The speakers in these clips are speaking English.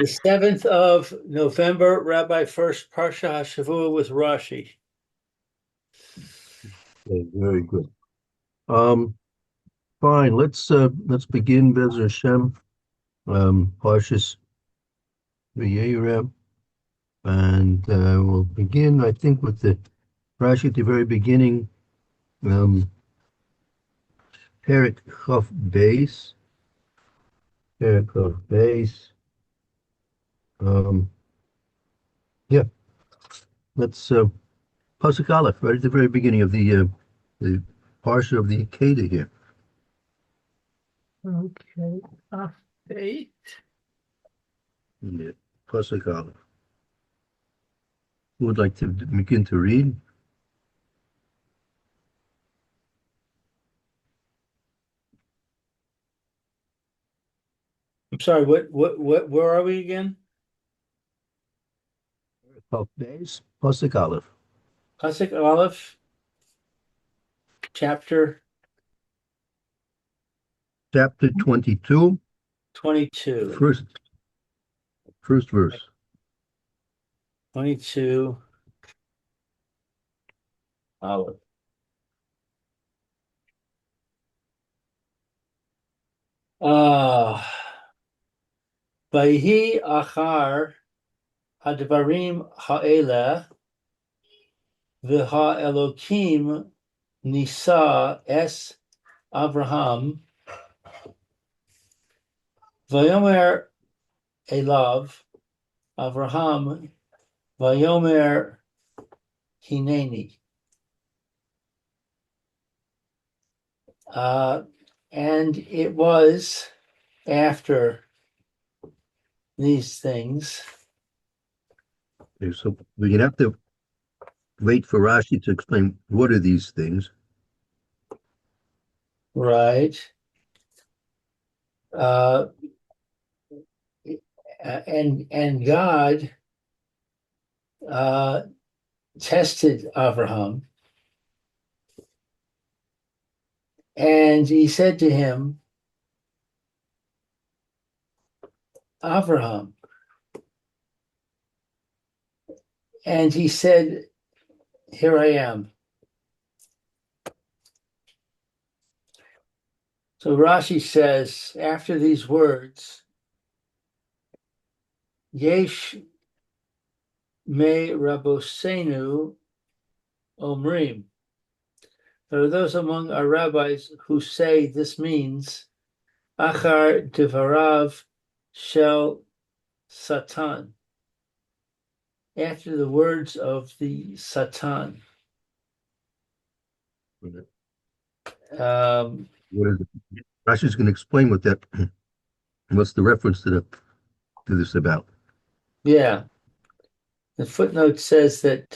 The 7th of November, Rabbi Furst, Parsha Hashavua with Rashi. Okay, very good. Um, Fine. Let's begin Bez Hashem. Parshas Vayera, and we'll begin, I think, with the Rashi at the very beginning. Um, Perik Chof Beis, Perik Chof Beis. Um, yeah, let's Pasuk Aleph, right at the very beginning of the Parsha of the Akeda here. Okay. Update. Yeah, Pasuk Aleph. Who would like to begin to read? I'm sorry, where are we again? Chof Beis, Pasuk Aleph. Pasuk Aleph, chapter Chapter 22, 22. first verse. 22 Aleph. Ah, Vayhi achar hadvarim ha'eleh v'ha Elokim nisa es Avraham vayomer elav Avraham vayomer hineni. And it was after these things, Okay, so we're gonna have to wait for Rashi to explain what are these things. right? Uh, and God uh, tested Abraham, and he said to him, Abraham, and he said, "Here I am." So Rashi says, after these words, Yesh me Rabosenu Omrim. There are those among our rabbis who say this means Achar Devarav Shel Satan, after the words of the Satan. Um, What is it? Rashi's going to explain what that. What's the reference to this about? yeah, the footnote says that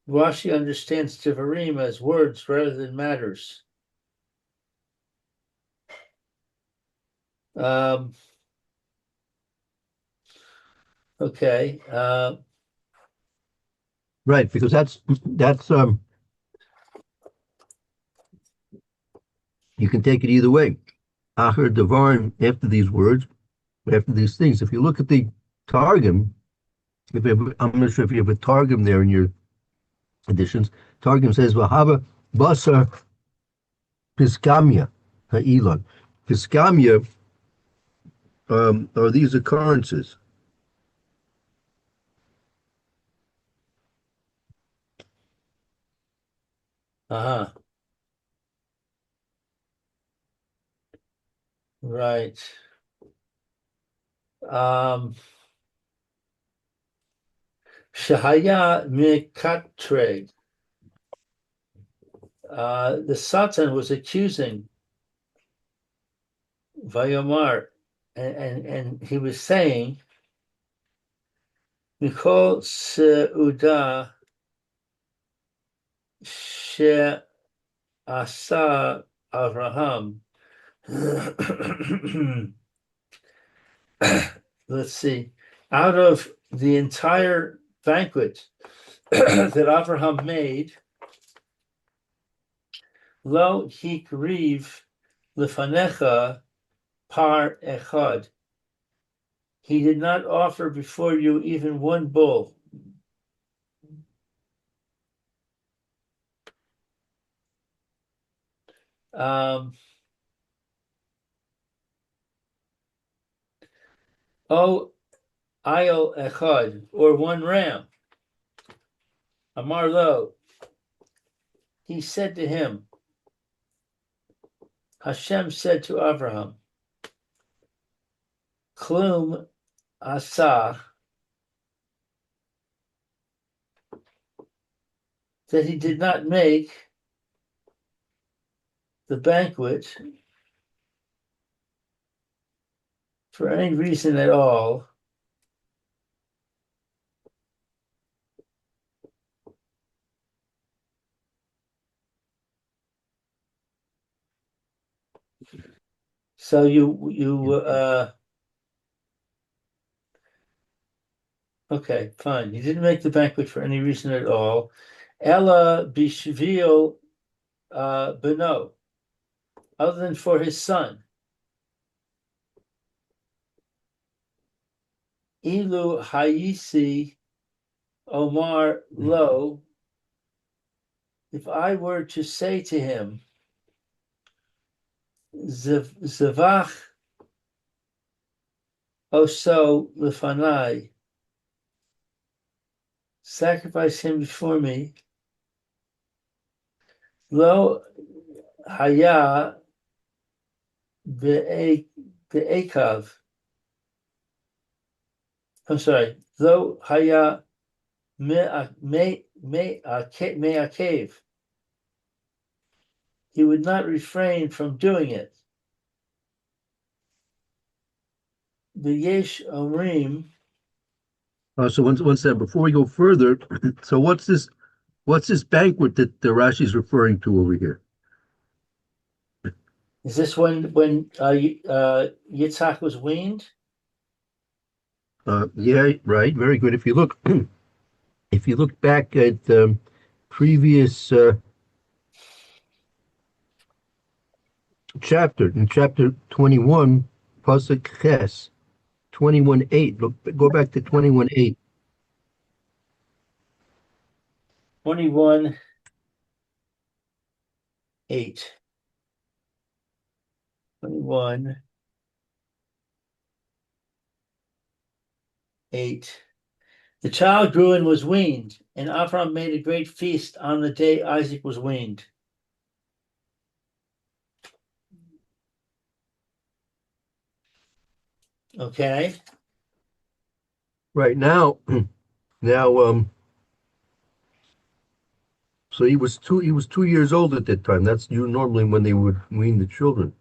Rashi understands Devarim as words rather than matters. Um, okay. Right, because that's you can take it either way. Acher Devarim, after these words, after these things. If you look at the Targum, I'm not sure if you have a Targum there in your editions. Targum says Vahava Basar Piskamia Ha'ilon. Piskamia are these occurrences. Uh-huh. Right. Shahaya Mikatreg. The Satan was accusing Vayomar, and he was saying, Mikol Seuda She'asa Avraham. Let's see. Out of the entire banquet that Avraham made, Lo hikriv lefanecha par echad. he did not offer before you even one bull. Oh, Ayel Echad, or one ram. Amar Lo, he said to him, Hashem said to Abraham, Klum Asa, that he did not make the banquet for any reason at all. So okay, fine. He didn't make the banquet for any reason at all. Ella bishvil beno, other than for his son. Ilu hayisi Omar lo, if I were to say to him, Zavach oso lefanai, sacrifice him before me, lo haya be'ekav. I'm sorry, lo haya me'akev. He would not refrain from doing it. The Yesh Omrim. So one step before we go further, so what's this banquet that the Rashi is referring to over here? Is this when Yitzhak was weaned? Yeah, right. Very good. If you look back at previous chapter, in chapter 21, Pasuk Ches, 21:8. Look, go back to 21:8. 21:8. 21:8. The child grew and was weaned, and Abraham made a great feast on the day Isaac was weaned. Okay. Right now, now, so he was 2 years old at that time. That's normally when they would wean the children.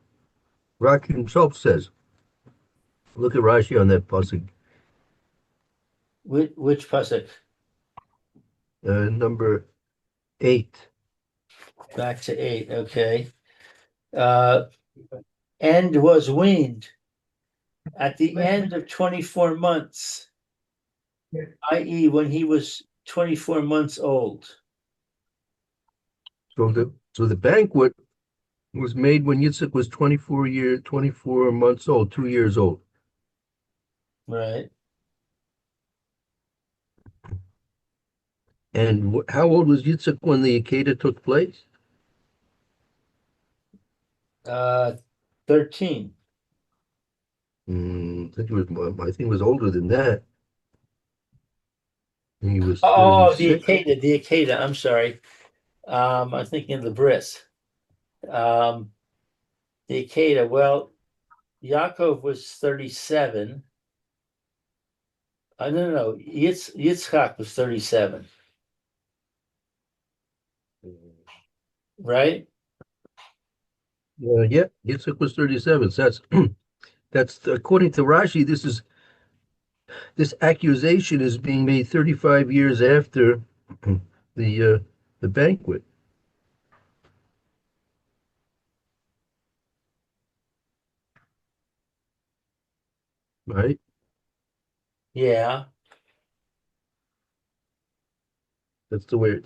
Rashi himself says, look at Rashi on that pasuk, Which pasuk? number 8. Back to 8. Okay. And was weaned at the end of 24 months, i.e., when he was 24 months old. So the banquet was made when Yitzchak was 24 months old, 2 years old. Right. And how old was Yitzchak when the Akedah took place? 13. I think it was older than that. He was Oh, the 36. Akedah. I'm sorry. I'm thinking of the bris. The Akedah. Well, Yaakov was 37. No. Yitzchak was 37. Right? Yeah, Yitzchak was 37. So that's according to Rashi. This accusation is being made 35 years after the banquet, right? Yeah. That's the way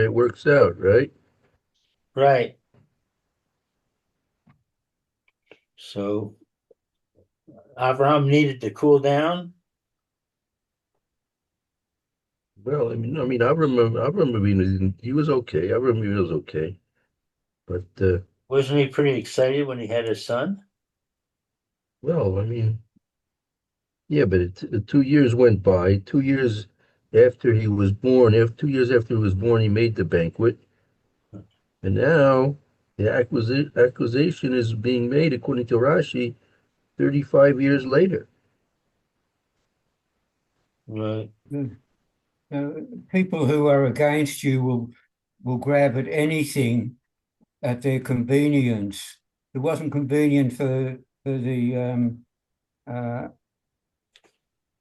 it works out, right? Right. So Abraham needed to cool down. Well, I remember being, he was okay. I remember he was okay. But, Wasn't he pretty excited when he had his son? well, yeah, but 2 years went by. 2 years after he was born, after 2 years after he was born, he made the banquet. And now the accusation is being made, according to Rashi, 35 years later. Right. The, People who are against you will grab at anything at their convenience. It wasn't convenient for the uh,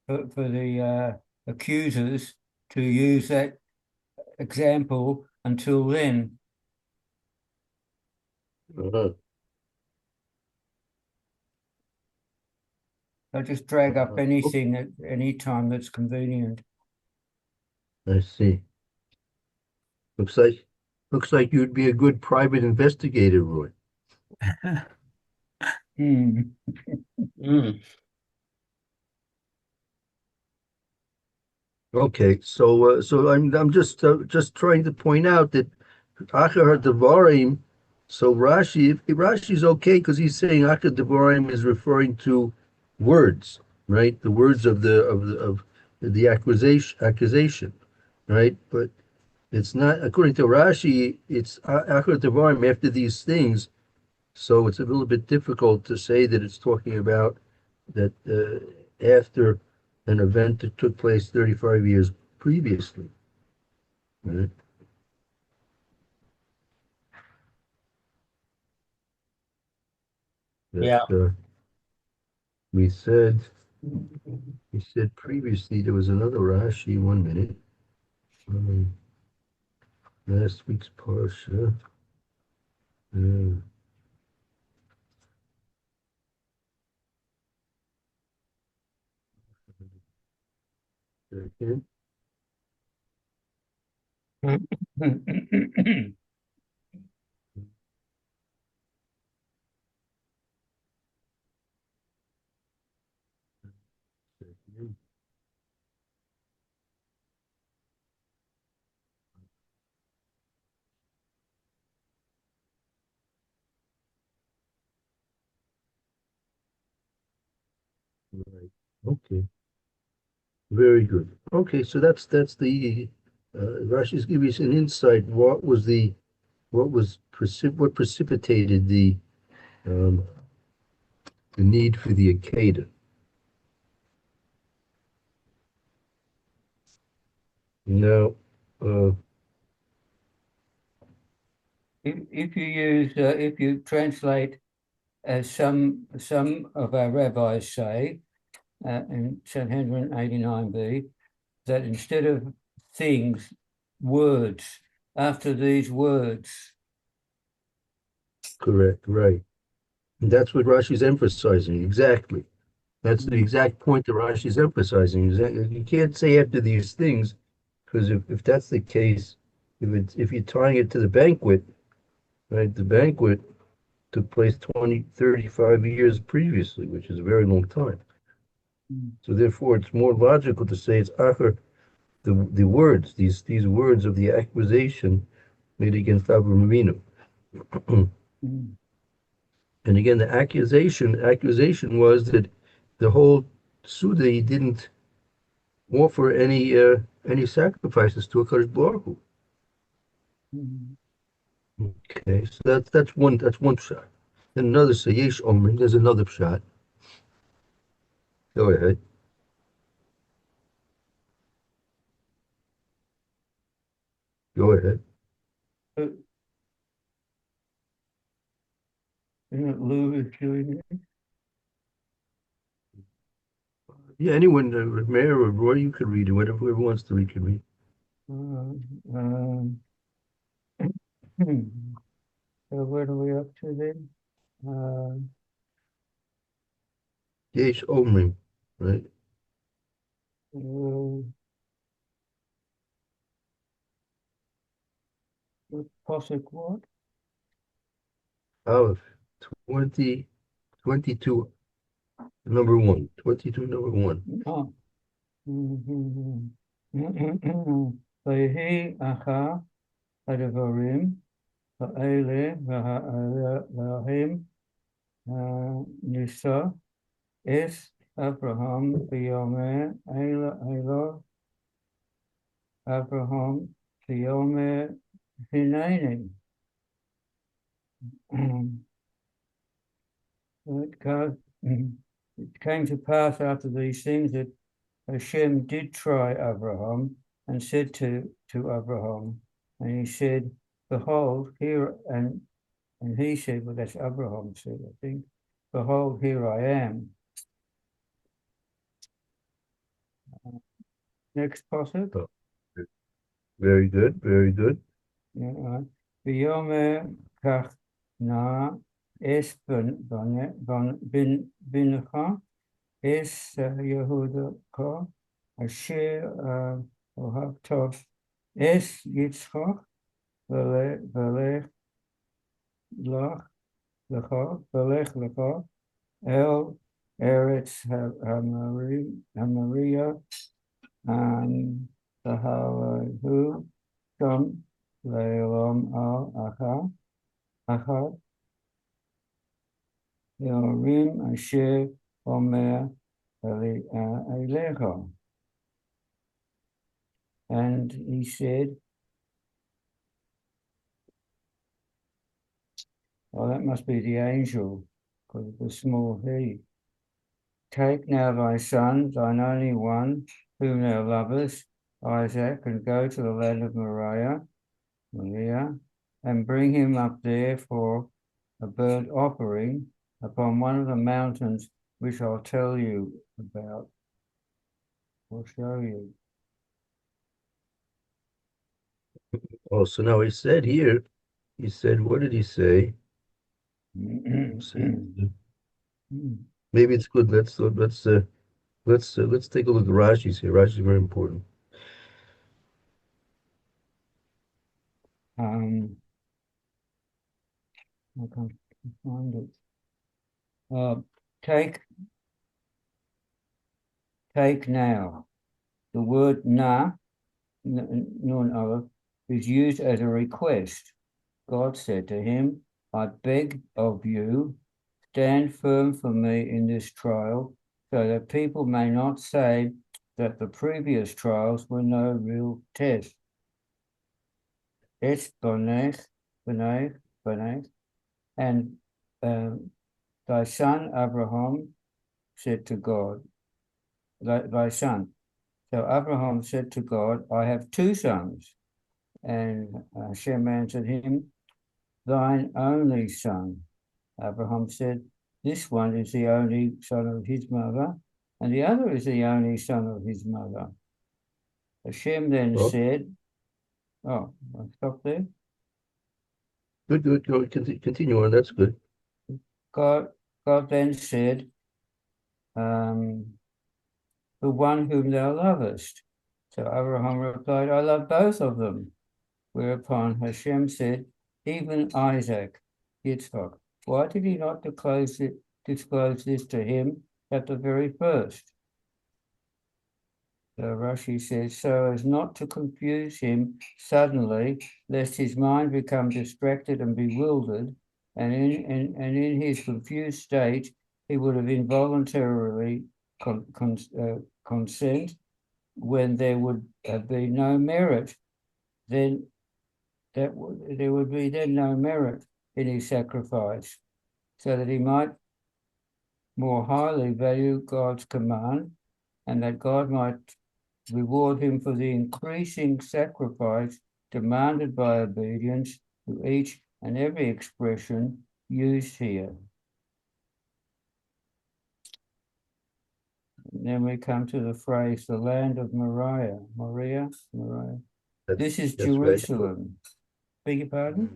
for the accusers to use that example until then. Uh-huh. They just drag up Oh, anything at any time that's convenient. I see. Looks like looks like you'd be a good private investigator, Roy. Hmm. Mm. Okay, so I'm just trying to point out that Achar Devarim. So Rashi's okay because he's saying Achar Devarim is referring to words, right? The words of the accusation, right? But it's not according to Rashi. It's Achar Devarim after these things. So it's a little bit difficult to say that it's talking about that after an event that took place 35 years previously. Right? That Yeah. we said we said previously there was another Rashi. 1 minute. Um, last week's Parsha. Uh, second, second. Right. Okay. Very good. Okay, so that's the Rashi's giving us an insight. What precipitated um, the need for the Akeda. Now, uh, If you translate as some of our rabbis say in Sanhedrin 89b, that instead of things, words, after these words. correct, right. And that's what Rashi's emphasizing, exactly. That's the Mm, exact point that Rashi's emphasizing. You can't say after these things, because if that's the case, if you're tying it to the banquet, right, the banquet took place 20, 35 years previously, which is a very long time. mm, So therefore, it's more logical to say it's Achar, the words, these words of the accusation made against Avraham Avinu. mm, And again, the accusation was that the whole Suda didn't offer any sacrifices to HaKadosh Baruch Hu. mm. Okay, so that's one shot. Then another say Yesh Omrim. There's another shot. Go ahead. Go ahead. But isn't it Lou who's doing it? Yeah, anyone, Mayor or Roy, you could read it. Whoever wants to read can read. Uh, um, so what are we up to then? Uh, Yesh Omrim, right? uh, Posik what? Aleph 20, 22, number one. 22, number one. Oh. Mhm. ויהי אחר הדברים האלה והאלוהים נישא את אברהם ביומי אלו אברהם ביומי הנני. It came to pass after these things that Hashem did try Abraham and said to Abraham, and he said, behold, here, and he said, well, that's Abraham said, I think, behold, here I am. Next passage. Oh, very good, very good. ויאמר כך נא אס בנך אס יהודך אשר אוהבת אס יצחק ולך לך אל ארץ המריה והלהו שם לעולם אחד אלוהים אשר אומר אליך. And he said, well, that must be the angel, because of the small he. Take now thy son, thine only one, whom thou lovest, Isaac, and go to the land of Moriah, and bring him up there for a burnt offering upon one of the mountains which I'll tell you about, or show you. Oh, so now he said here, he said, what did he say? Maybe it's good. Let's take a look at Rashi's here. Rashi's very important. I can't find it. Take now. The word na, nun aleph, is used as a request. God said to him, I beg of you, stand firm for me in this trial, so that people may not say that the previous trials were no real test. Es bonech, and thy son Abraham said to God, thy son. So Abraham said to God, I have two sons. And Hashem answered him, thine only son. Abraham said, this one is the only son of his mother, and the other is the only son of his mother. Hashem then said, I'll stop there. Good. Continue on. That's good. God then said, the one whom thou lovest. So Abraham replied, I love both of them. Whereupon Hashem said, even Isaac, Yitzchak. Why did he not disclose this to him at the very first? So Rashi says, so as not to confuse him suddenly, lest his mind become distracted and bewildered, and in his confused state, he would have involuntarily consent when there would have been no merit. Then there would be then no merit in his sacrifice, so that he might more highly value God's command, and that God might reward him for the increasing sacrifice demanded by obedience to each and every expression used here. And then we come to the phrase, the land of Moriah. Moriah. This is Jerusalem. Right. Beg your pardon?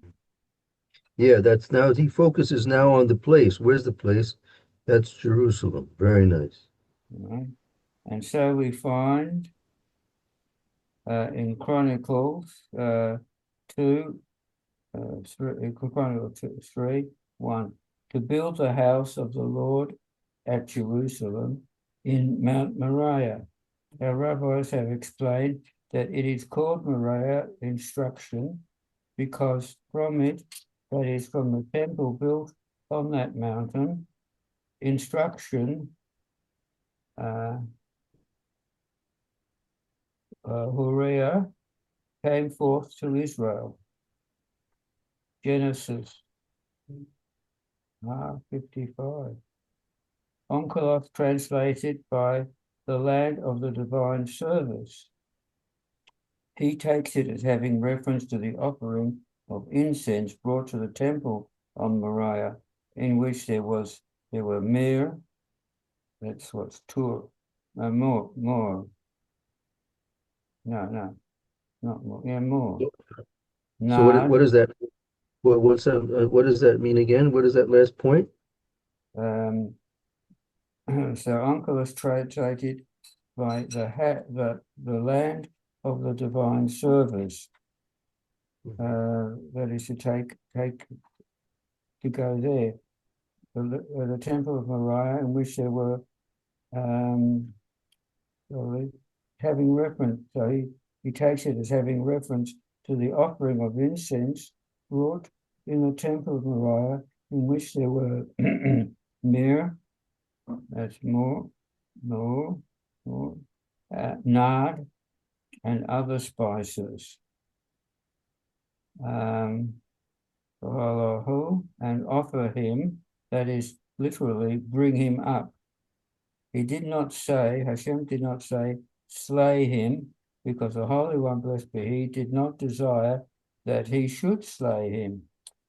Yeah, that's now, he focuses now on the place. Where's the place? That's Jerusalem. Very nice. All right. And so we find in Chronicles 3:1, to build the house of the Lord at Jerusalem in Mount Moriah, Our rabbis have explained that it is called Moriah instruction because from it, that is from the temple built on that mountain, instruction, Horiah, came forth to Israel. Genesis 55. Onkelos translated by the land of the divine service. He takes it as having reference to the offering of incense brought to the temple on Moriah, in which there were myrrh, that's what's tur, more, no, not more, yeah, more. So what Nard, is that? What's that? What does that mean again? What is that last point? so Onkelos translated by the land of the divine service. That is to go there. The temple of Moriah, in which there were having reference, so he takes it as having reference to the offering of incense brought in the temple of Moriah, in which there were myrrh, that's more, nard, and other spices. And offer him, that is literally bring him up. He did not say, Hashem did not say, slay him, because the Holy One, blessed be He, did not desire that he should slay him,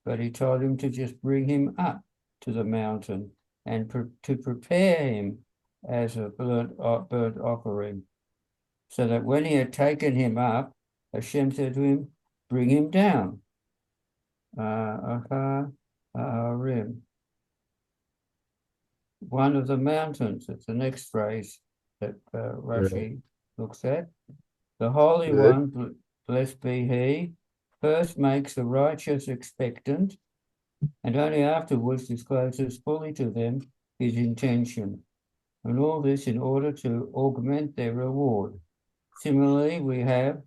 but He told him to just bring him up to the mountain and to prepare him as a burnt offering, so that when He had taken him up, Hashem said to him, bring him down. One of the mountains, it's the next phrase that Rashi looks at. The Holy One, blessed be He, first makes the righteous expectant, and only afterwards discloses fully to them His intention, and all this in order to augment their reward. Similarly, we have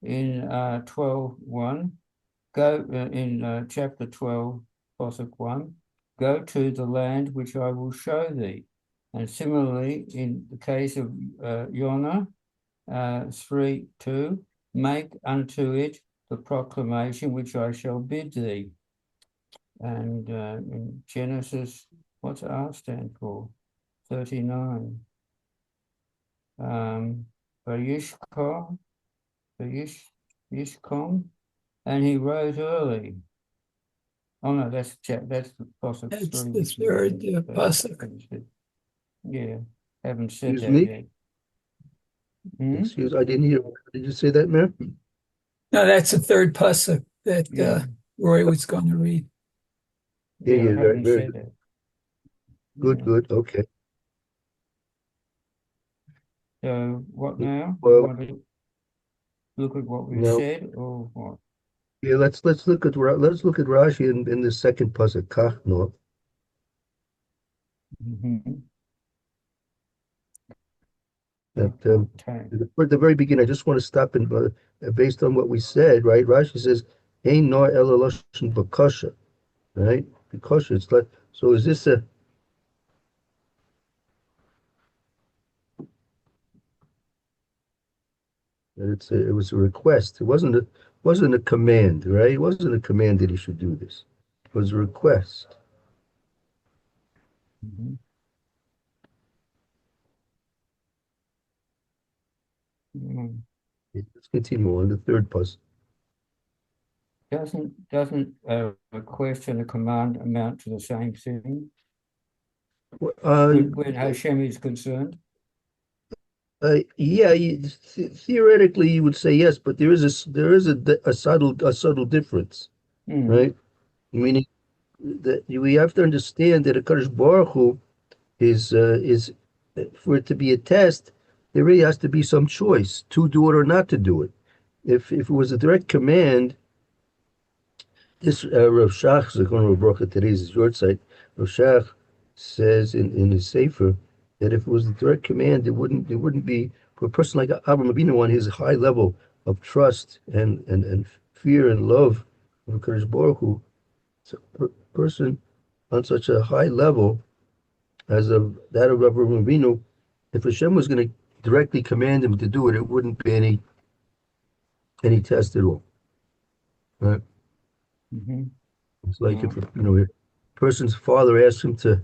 in 12:1, go in chapter 12, Pasuk 1, go to the land which I will show thee. And similarly, in the case of Yonah, 3:2, make unto it the proclamation which I shall bid thee. And in Genesis, what's R stand for? 39. Vayishkom, and he rose early. Oh no, that's the Pasuk. That's the third pasuk. Yeah, haven't said Excuse that me? yet. I didn't hear. Did you say that, Mayor? No, that's the third pasuk that Yeah. Roy was going to read. Yeah, I very, haven't very said good. that. Good, Yeah. good. Okay. So what now? Well, You want to look at what we've no. said, or what? Yeah, let's look at Rashi in the second pasuk. Kachno. That Okay. at the very beginning, I just want to stop and based on what we said, right? Rashi says, "Ein no ela loshen bakasha," right? Bakasha. It's like, so is this a it was a request. It wasn't a command, right? It wasn't a command that he should do this. It was a request. Mhm. Mm. Let's continue on the third pasuk. Doesn't a request and a command amount to the same thing when Hashem is concerned? Yeah, theoretically you would say yes, but there is a subtle difference, right? Meaning that we have to understand that a Kadosh Baruch Hu is for it to be a test, there really has to be some choice to do it or not to do it. If it was a direct command, this Rav Shach, Zechron Baruch today's your site, Rav Shach says in his sefer that if it was a direct command, it wouldn't be for a person like Avraham Avinu on his high level of trust and fear and love of Kadosh Baruch Hu, so a person on such a high level as of that of Avraham Avinu, if Hashem was going to directly command him to do it, it wouldn't be any test at all. Right? Mm-hmm. It's like if a person's father asks him to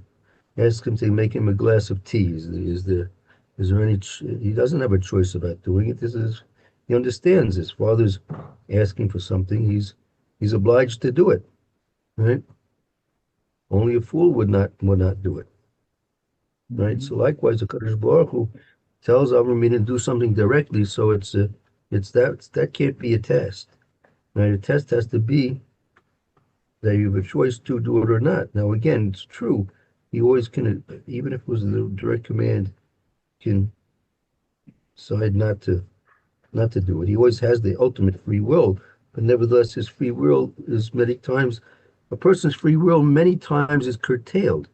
make him a glass of tea. Is there any? He doesn't have a choice about doing it. He understands his father's asking for something. He's obliged to do it. Right? Only a fool would not do it. Right? So likewise, the Kadosh Baruch Hu tells Avram to do something directly. So that can't be a test. Right? A test has to be that you have a choice to do it or not. Now, again, it's true. He always can, even if it was the direct command, can decide not to do it. He always has the ultimate free will, but nevertheless, his free will is a person's free will many times is curtailed.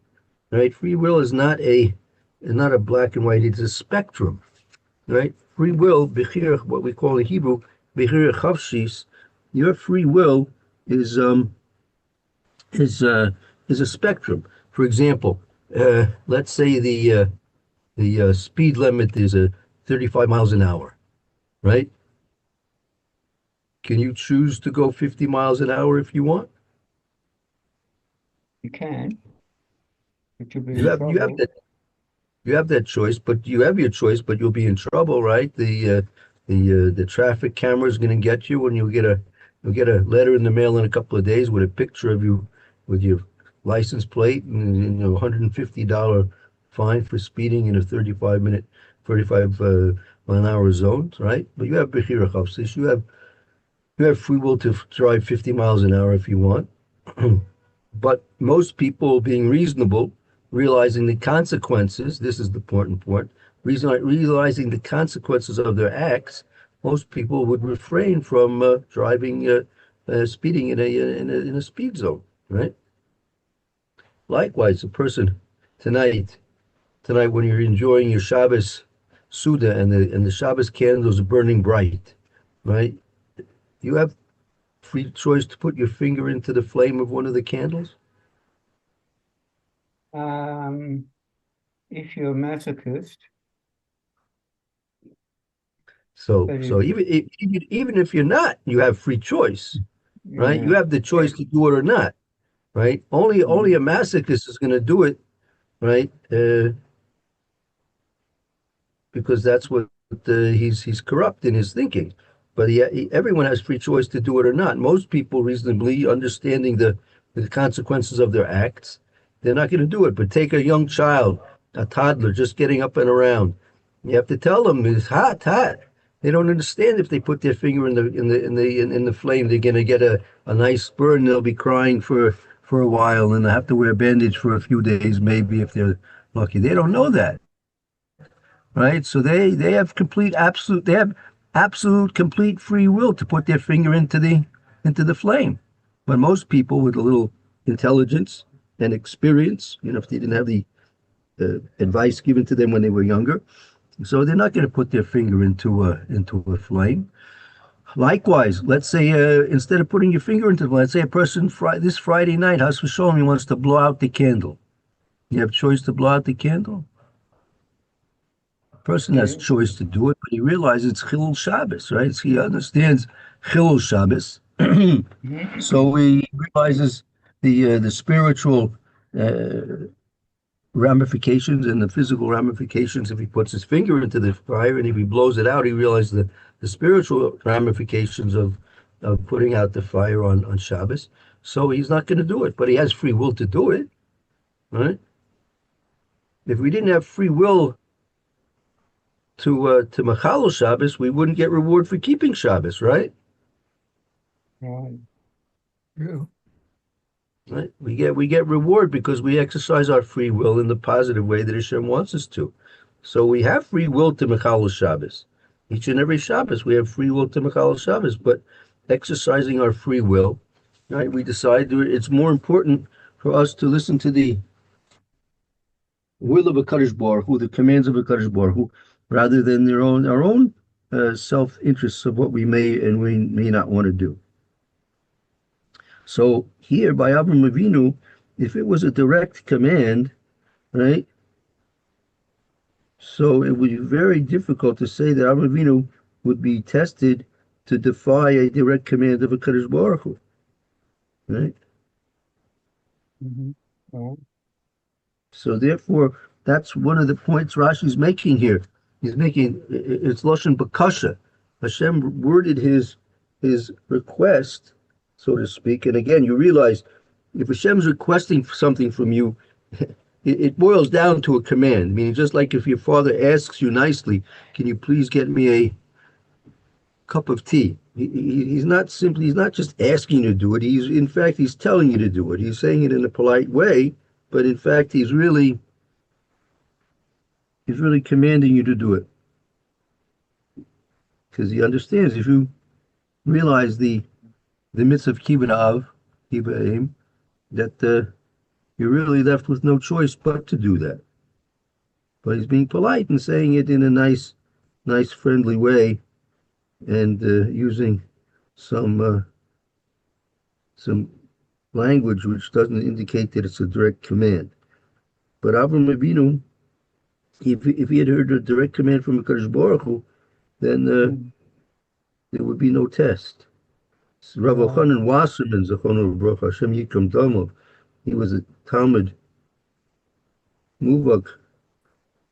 Right? Free will is not a black and white. It's a spectrum. Right? Free will, bechir, what we call in Hebrew, bechir chavshis. Your free will is a spectrum. For example, let's say the speed limit is 35 miles an hour, right? Can you choose to go 50 miles an hour if you want? You can, but you'll be You in have trouble. that choice, but you have your choice, but you'll be in trouble, right? The traffic camera is going to get you, and you'll get a letter in the mail in a couple of days with a picture of you with your license plate and $150 fine for speeding in a 35 mile an hour zone, right? But you have bechira chavsis. You have free will to drive 50 miles an hour if you want. But most people, being reasonable, realizing the consequences, this is the important part, realizing the consequences of their acts, most people would refrain from speeding in a speed zone, right? Likewise, a person tonight when you're enjoying your Shabbos Suda and the Shabbos candles are burning bright, right? You have free choice to put your finger into the flame of one of the candles. If you're a masochist, So but even if you're not, you have free choice, right? yeah, You have the choice to do it or not, right? Only a masochist is going to do it, right? Because that's what he's corrupt in his thinking. But everyone has free choice to do it or not. Most people, reasonably understanding the consequences of their acts, they're not going to do it. But take a young child, a toddler, just getting up and around. You have to tell them it's hot, hot. They don't understand if they put their finger in the flame, they're going to get a nice burn. They'll be crying for a while, and they'll have to wear a bandage for a few days, maybe if they're lucky. They don't know that. Right, so they have absolute complete free will to put their finger into the flame. But most people with a little intelligence and experience, if they didn't have the advice given to them when they were younger, so they're not going to put their finger into a flame. Likewise, let's say instead of putting your finger into the flame, let's say a person this Friday night, Has V'Sholom, he wants to blow out the candle. You have choice to blow out the candle. Person has choice to do it, but he realizes it's Chilul Shabbos, right? So he understands Chilul Shabbos, so he realizes the spiritual ramifications and the physical ramifications. If he puts his finger into the fire and if he blows it out, he realizes the spiritual ramifications of putting out the fire on Shabbos. So he's not going to do it, but he has free will to do it, right? If we didn't have free will to Machalo Shabbos, we wouldn't get reward for keeping Shabbos, right? right. True. Right? We get reward because we exercise our free will in the positive way that Hashem wants us to. So we have free will to Machalo Shabbos. Each and every Shabbos we have free will to Machalo Shabbos, but exercising our free will, right? We decide it's more important for us to listen to the will of a Kadosh Baruch Hu, the commands of a Kadosh Baruch Hu, rather than our own self-interests of what we may and we may not want to do. So here by Avraham Avinu, if it was a direct command, right? So it would be very difficult to say that Avraham Avinu would be tested to defy a direct command of a Kadosh Baruch Hu, right? Oh, So therefore, that's one of the points Rashi's making here. He's making it's Lashon Bakasha. Hashem worded his request, so to speak. And again, you realize if Hashem's requesting something from you, it boils down to a command. Meaning, just like if your father asks you nicely, "Can you please get me a cup of tea?" He's not just asking you to do it. In fact, he's telling you to do it. He's saying it in a polite way, but in fact, he's really commanding you to do it because he understands if you realize the mitzvah of kibbud av, kibbud aim, that you're really left with no choice but to do that. But he's being polite and saying it in a nice, friendly way, and using some language which doesn't indicate that it's a direct command. But Avraham Avinu, if he had heard a direct command from Hakadosh Baruch Hu, then there would be no test. Rav Elchanan Wasserman, Zechonu Baruch Hashem Yikram Damov, he was a Talmud Muvak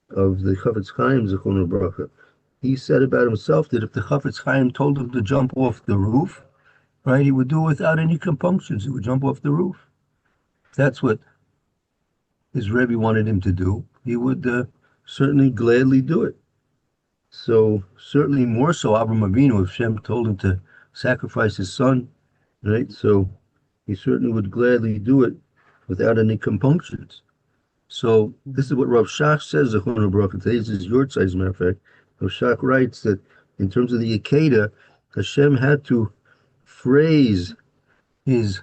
of the Chafetz Chaim, Zechonu Baruch. He said about himself that if the Chafetz Chaim told him to jump off the roof, right, he would do it without any compunctions. He would jump off the roof. If that's what his Rebbe wanted him to do, he would certainly gladly do it. So certainly more so Avraham Avinu, if Hashem told him to sacrifice his son, right? So he certainly would gladly do it without any compunctions. So this is what Rav Shach says, Zechonu Baruch. Today's is your side, as a matter of fact. Rav Shach writes that in terms of the Akeda, Hashem had to phrase his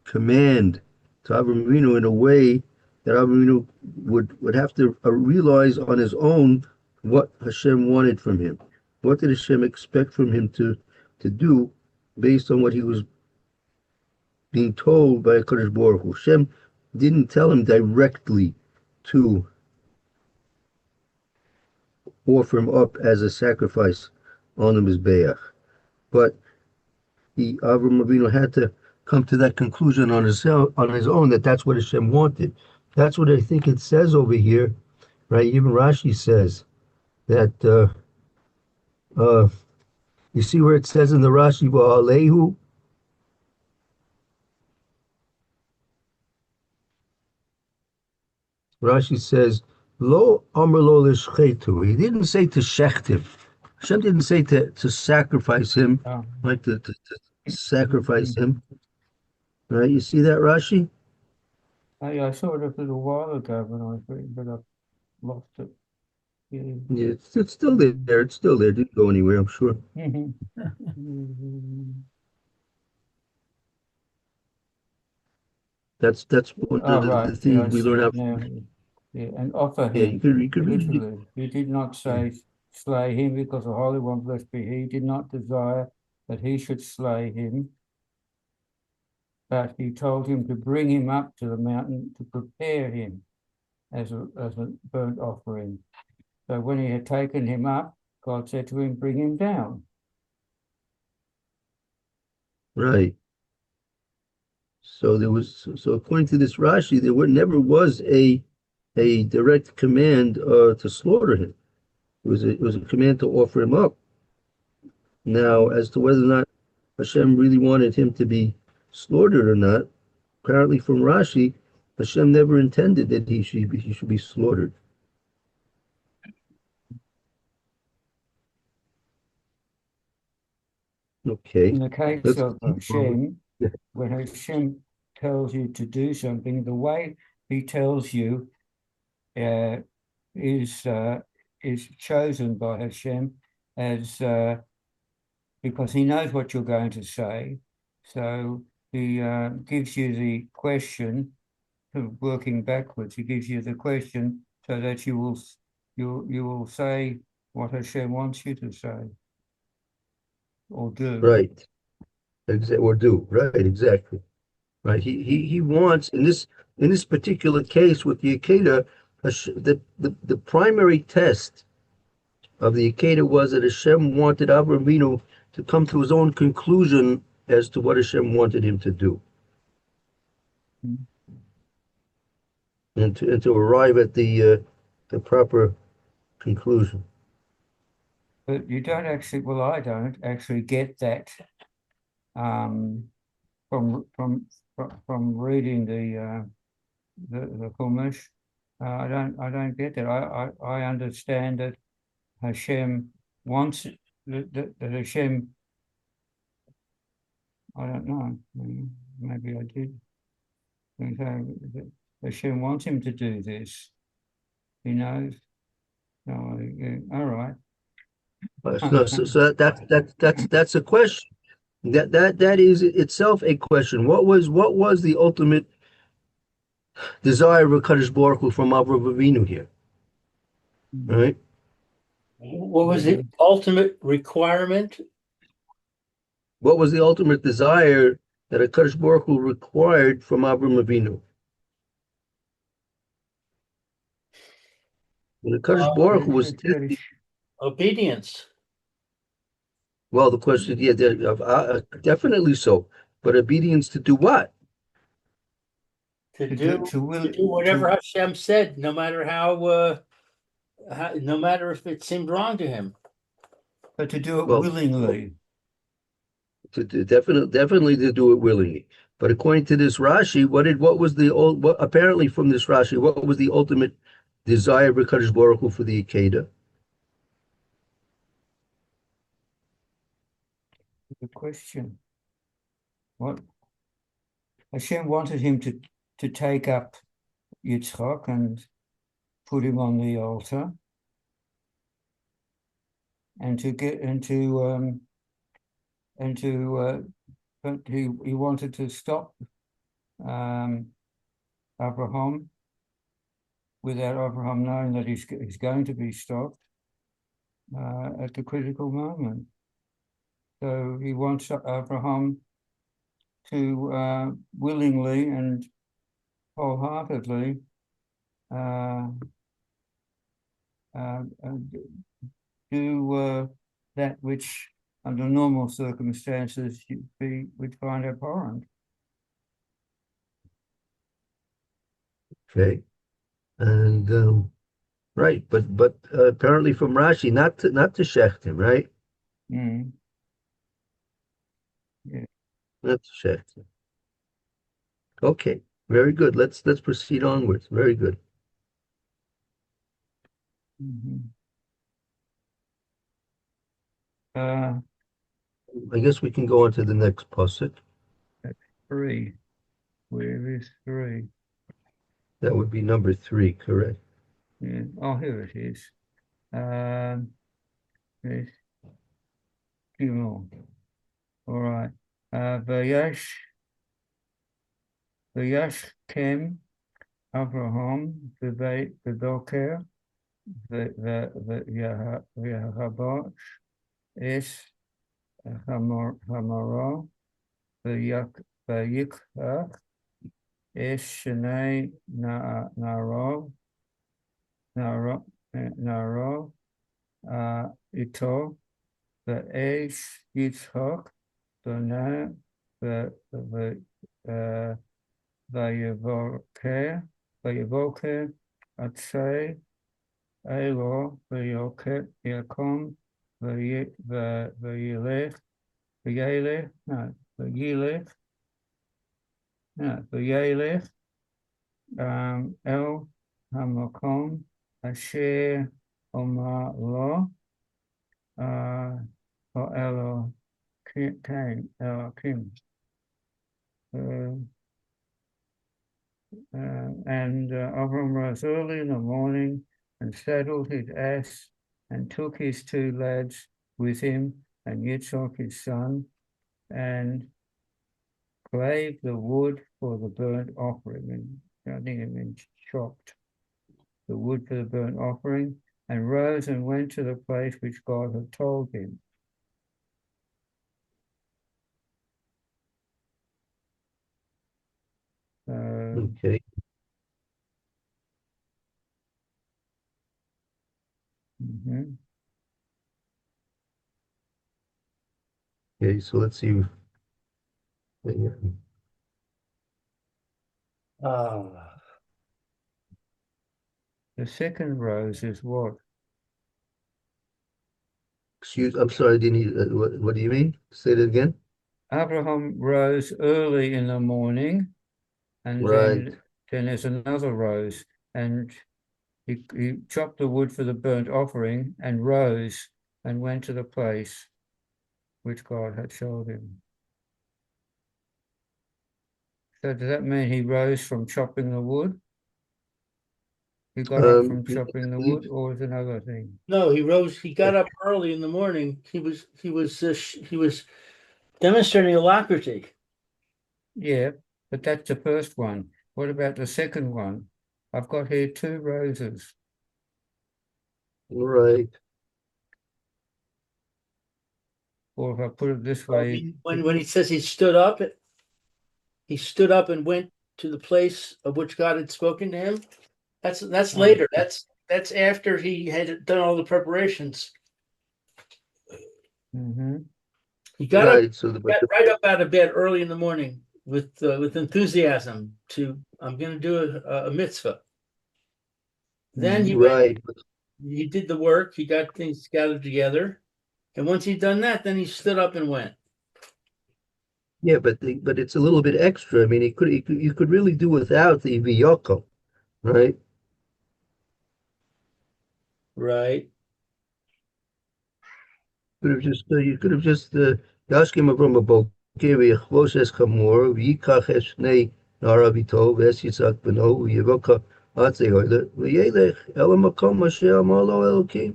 command to Avraham Avinu in a way that Avraham Avinu would have to realize on his own what Hashem wanted from him. What did Hashem expect from him to do based on what he was being told by Kadosh Baruch Hu? Hashem didn't tell him directly to offer him up as a sacrifice on the Mizbeach, but Avraham Avinu had to come to that conclusion on his own that that's what Hashem wanted. That's what I think it says over here, right? Even Rashi says that you see where it says in the Rashi, Va'alehu, Rashi says, Lo amar lo l'shchetu. He didn't say to shecht him. Hashem didn't say to sacrifice him, like to sacrifice him. Right? You see that, Rashi? I saw it a little while ago when I was reading, but I've lost it. Yeah, it's still there. It's still there. It didn't go anywhere, I'm sure. That's one of the things we learn out. Yeah, and offer him. Yeah, you could read it. Literally, he did not say slay him because the Holy One, blessed be he, did not desire that he should slay him, but he told him to bring him up to the mountain to prepare him as a burnt offering. So when he had taken him up, God said to him, bring him down. Right. So according to this Rashi, there never was a direct command to slaughter him. It was a command to offer him up. Now, as to whether or not Hashem really wanted him to be slaughtered or not, apparently from Rashi, Hashem never intended that he should be slaughtered. Okay. In the case of Hashem, when Hashem tells you to do something, the way he tells you is chosen by Hashem as because he knows what you're going to say. So he gives you the question, working backwards. He gives you the question so that you will say what Hashem wants you to say or do. Right. Or do. Right, exactly. Right. He wants in this particular case with the Akeda, the primary test of the Akeda was that Hashem wanted Avraham Avinu to come to his own conclusion as to what Hashem wanted him to do. Mhm. And to arrive at the proper conclusion. But you don't actually, well, I don't actually get that from reading the Chumash. I don't get that. I understand that Hashem wants that Hashem. I don't know. Maybe I did. Okay, that Hashem wants him to do this. He knows. So, yeah, all right. So that's a question. That is itself a question. What was the ultimate desire of Kadosh Baruch Hu from Avraham Avinu here? Right? What was the ultimate requirement? What was the ultimate desire that a Kadosh Baruch Hu required from Avraham Avinu? When the Kadosh Baruch Hu was testing, Obedience. well, the question, yeah, definitely so. But obedience to do what? To do whatever Hashem said, no matter no matter if it seemed wrong to him. But to do it Well, willingly. Definitely to do it willingly. But according to this Rashi, apparently from this Rashi, what was the ultimate desire of Kadosh Baruch Hu for the Akeda? The question. What Hashem wanted him to take up Yitzchak and put him on the altar, and but he wanted to stop Abraham without Abraham knowing that he's going to be stopped at the critical moment. So he wants Abraham to willingly and wholeheartedly do that which under normal circumstances would find abhorrent. Okay, and right, but apparently from Rashi, not to shecht him, right? Mm. Yeah. Not to shecht him. Okay, very good. Let's proceed onwards. Very good. Mm-hmm. I guess we can go on to the next pasuk. 3. Where is 3? That would be number 3, correct? Yeah. Oh, here it is. There's 2 more. All right. Vayash Kem Avraham Bedoker V'Yahabosh Es Hamara V'Yikach Es Shnei Narov Ito V'Esh Yitzchak Dona Vayevoker Atzei Elo Vayoker Yakom Vayelech El Hamakom Asher Omar Lo or Elohim. And Avram rose early in the morning and saddled his ass and took his 2 lads with him and Yitzchak his son and clave the wood for the burnt offering. And I think it means chopped the wood for the burnt offering and rose and went to the place which God had told him. Okay. Mhm. Okay, so let's see. Ah, The second rose is what? I'm sorry, I didn't, what do you mean? Say that again? Abraham rose early in the morning, and Right. then there's another rose, and he chopped the wood for the burnt offering and rose and went to the place which God had showed him. So does that mean he rose from chopping the wood? He got up from Yes, chopping I the believe, wood, or is another thing? no, he got up early in the morning. He was demonstrating alacrity. Yeah, but that's the first one. What about the second one? I've got here two roses. right. Or if I put it this I way, mean, when he says he stood up and went to the place of which God had spoken to him. That's oh, later. That's after he had done all the preparations. mm-hmm. He Right. So got right up out of bed early in the morning with enthusiasm to I'm going to do a mitzvah. Then he went. right. He did the work. He got things gathered together, and once he'd done that, then he stood up and went. Yeah, but it's a little bit extra. I mean, you could really do without the viyoko, right? Right. You could have just Yashkim Avram Abokir Chvoshes Chamor Yikach Eshnei Naravito Ves Yitzak Beno Yivoka Atze Oile V'Yelech Elamakom Masher Amalo Elokim.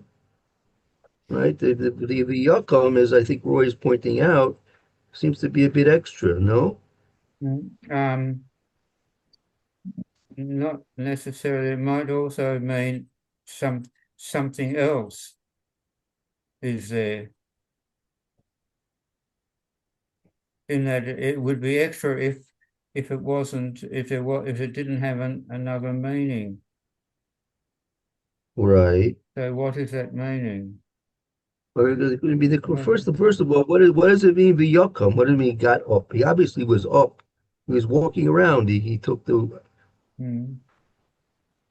Right, the Yakom, as I think Roy is pointing out, seems to be a bit extra. No, Um, not necessarily. It might also mean something else is there. In that it would be extra if it wasn't if it didn't have another meaning. right. So what is that meaning? Or it could be the What, first of all, what does it mean Yakom? What does it mean got up? He obviously was up. He was walking around. He took the hmm.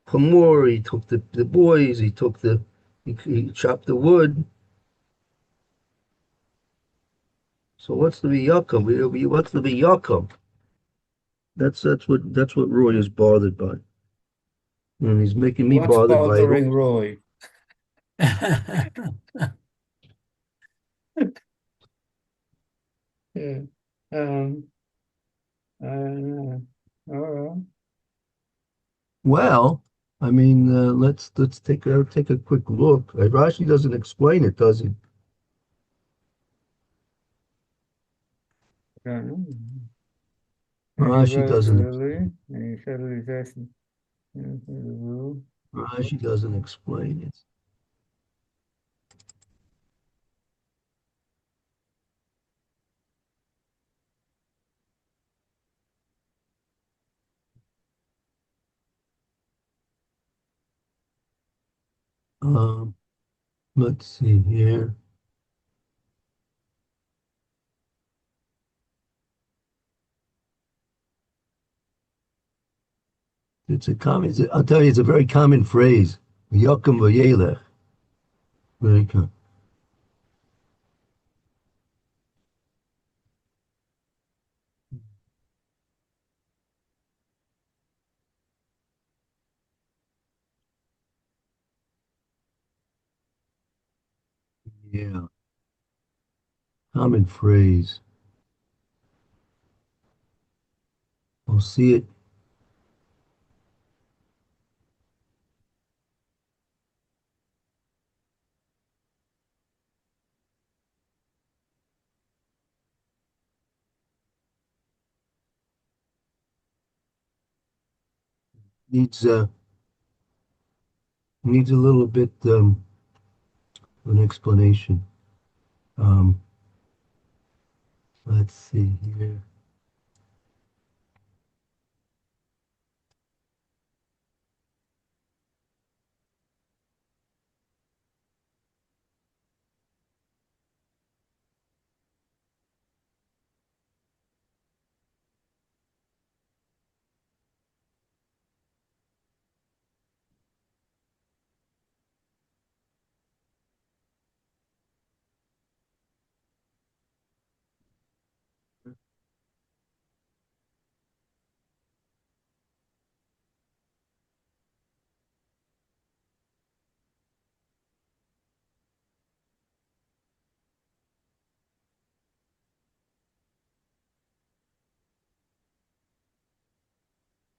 Hamor, he took the boys, he chopped the wood. So what's the Yakom? What's the Yakom? That's what Roy is bothered by. And he's making me What's bothered by it bothering also. Roy? Yeah. Um, all right. Well, I mean, let's take a quick look. Rashi doesn't explain it, does he? Don't know. And he Rashi rose doesn't. early, and he settled his action for the rule. Rashi doesn't explain it. Um, let's see here. I'll tell you, it's a very common phrase. Yakum v'yelech. Very common. Yeah, common phrase. We'll see it. Needs needs a little bit an explanation. Um, let's see here.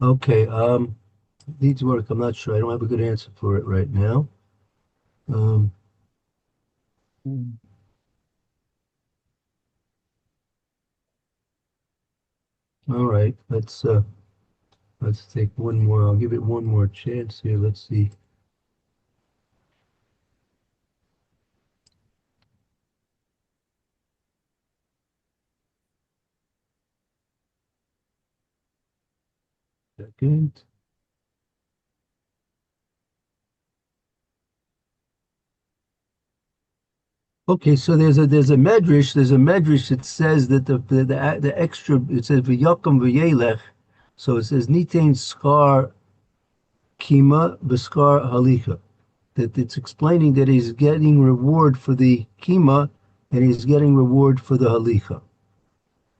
Okay, needs work. I'm not sure. I don't have a good answer for it right now. Um, Mm. all right, let's take one more. I'll give it one more chance here. Let's see. Second. Okay, so there's a medrash that says that the extra, it says v'yakom v'yelech, so it says nitain skar kima b'skar halicha, that it's explaining that he's getting reward for the kima and he's getting reward for the halicha.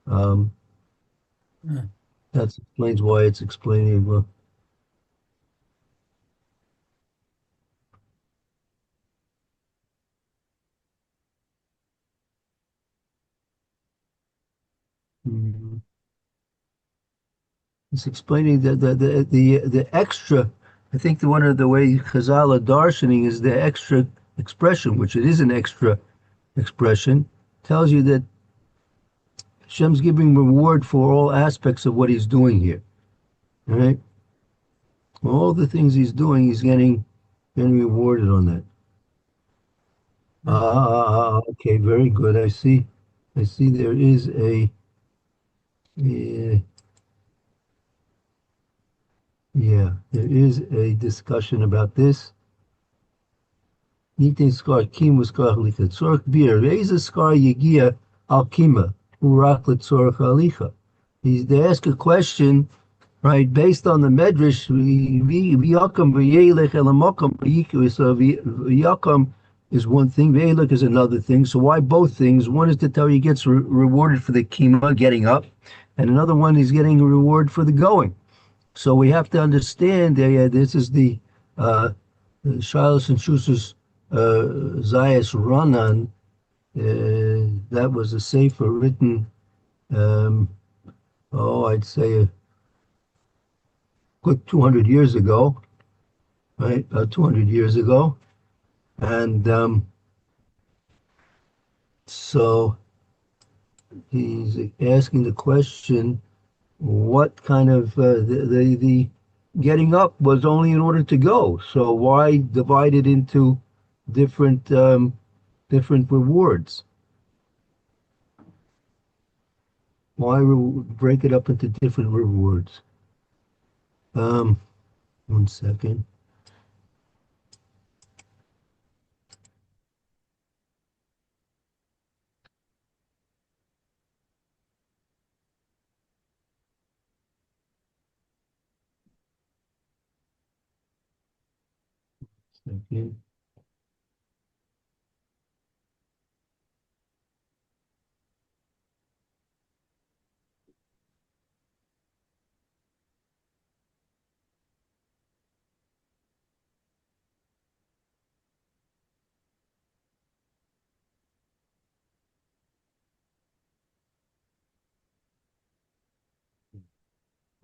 Um, Hmm. that explains why it's explaining. Well, mm, it's explaining that the extra. I think the one of the way Chazal are darshaning is the extra expression, which it is an extra expression, tells you that Hashem's giving reward for all aspects of what he's doing here. All right? All the things he's doing, he's getting rewarded on that. Okay, very good. I see there is uh, yeah, there is a discussion about this. Nitin skar kim skar halicha. Tzorch bir. Reiza skar yegia al kima. Urak letzorch halicha. They ask a question, right, based on the medrash. V'yakam v'yelech elamakam v'yiku. So v'yakam is one thing, v'yelech is another thing. So why both things? One is to tell you he gets rewarded for the kima, getting up, and another one is getting a reward for the going. So we have to understand that this is the Shilas and Schuster's Zayas Ranan. That was a sefer written, um, I'd say a good 200 years ago, right? 200 years ago. And so he's asking the question, what kind of the getting up was only in order to go. So why divide it into different rewards? Why break it up into different rewards? Um, one second. Second.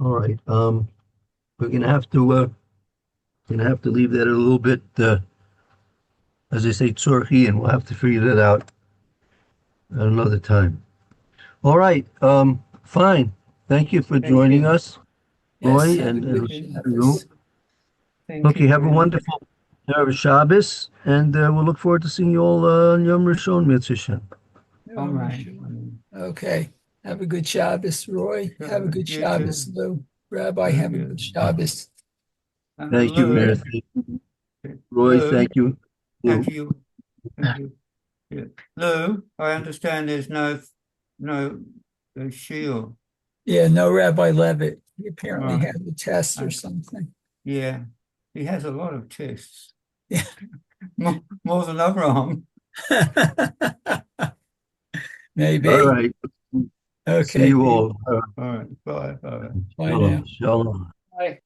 All right. We're gonna have to leave that a little bit, as I say, tzorchi, and we'll have to figure that out at another time. All right. Fine. Thank you for Thank joining you. us, Yes, Roy, have a and good you. Thank Okay, you have a very much. wonderful Erev Shabbos, and we'll look forward to seeing you all on Yom Rishon, Mitzvah Shem. All right. Okay. Have a good Shabbos, Roy. Have a good You Shabbos, too. Lou. Rabbi, Very have a good. good Shabbos. And Thank you, Lou, Mayor. Thank you, Roy. Lou, Thank you. thank you. Thank you. Yeah. Lou, I understand there's no shield. Yeah, no Rabbi Levitt. He apparently Right. had a test or I- something. Yeah, he has a lot of tests. Yeah. More than Abraham. Maybe. All right. Okay. See you all. All right, bye. Bye now. Shalom. Bye.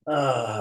Ah.